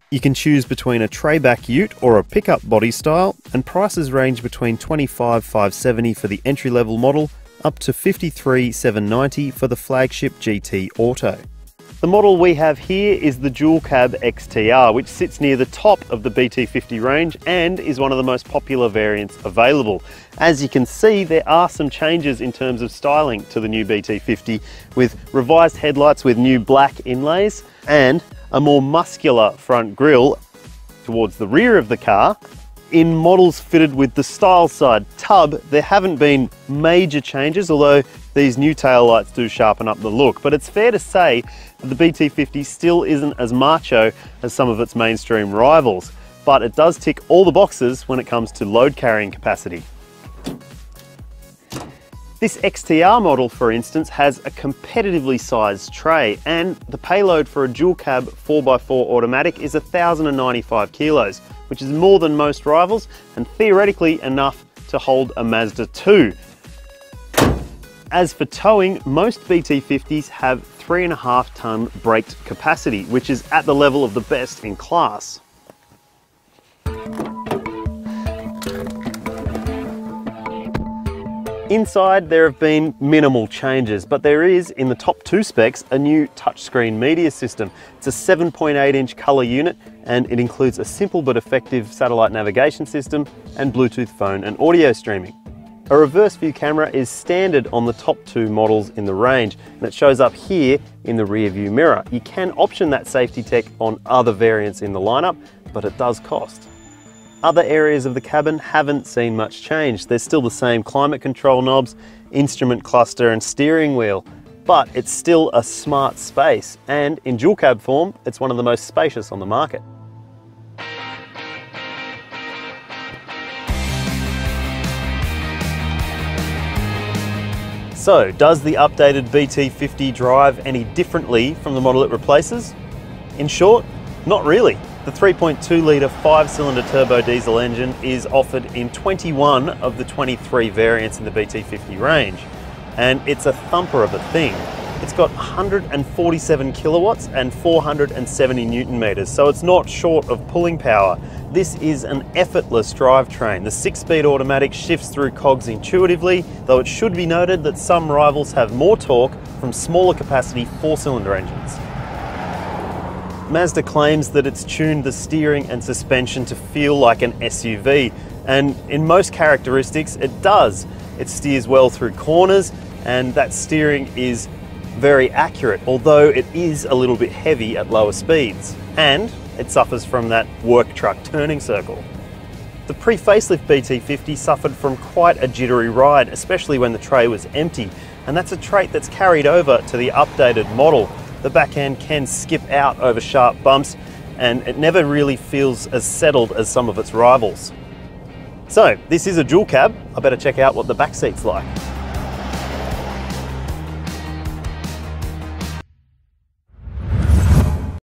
You can choose between a tray-back ute or a pickup body style, and prices range between $25,570 for the entry-level model up to $53,790 for the flagship GT Auto. The model we have here is the dual cab XTR, which sits near the top of the BT50 range and is one of the most popular variants available. As you can see, there are some changes in terms of styling to the new BT50, with revised headlights with new black inlays and a more muscular front grille towards the rear of the car. In models fitted with the style side tub, there haven't been major changes, although these new taillights do sharpen up the look. But it's fair to say that the BT50 still isn't as macho as some of its mainstream rivals, but it does tick all the boxes when it comes to load carrying capacity. This XTR model, for instance, has a competitively sized tray, and the payload for a dual cab 4x4 automatic is 1,095 kilos, which is more than most rivals and theoretically enough to hold a Mazda 2. As for towing, most BT50s have 3.5 ton braked capacity, which is at the level of the best in class. Inside, there have been minimal changes, but there is, in the top two specs, a new touchscreen media system. It's a 7.8-inch colour unit, and it includes a simple but effective satellite navigation system and Bluetooth phone and audio streaming. A reverse view camera is standard on the top two models in the range, and it shows up here in the rear view mirror. You can option that safety tech on other variants in the lineup, but it does cost. Other areas of the cabin haven't seen much change. There's still the same climate control knobs, instrument cluster and steering wheel, but it's still a smart space, and in dual cab form, it's one of the most spacious on the market. So, does the updated BT50 drive any differently from the model it replaces? In short, not really. The 3.2 litre 5-cylinder turbo diesel engine is offered in 21 of the 23 variants in the BT50 range, and it's a thumper of a thing. It's got 147 kilowatts and 470 newton meters, so it's not short of pulling power. This is an effortless drivetrain. The 6-speed automatic shifts through cogs intuitively, though it should be noted that some rivals have more torque from smaller capacity 4-cylinder engines. Mazda claims that it's tuned the steering and suspension to feel like an SUV, and in most characteristics it does. It steers well through corners, and that steering is very accurate, although it is a little bit heavy at lower speeds, and it suffers from that work truck turning circle. The pre-facelift BT50 suffered from quite a jittery ride, especially when the tray was empty, and that's a trait that's carried over to the updated model. The back end can skip out over sharp bumps, and it never really feels as settled as some of its rivals. So, this is a dual cab. I better check out what the back seat's like.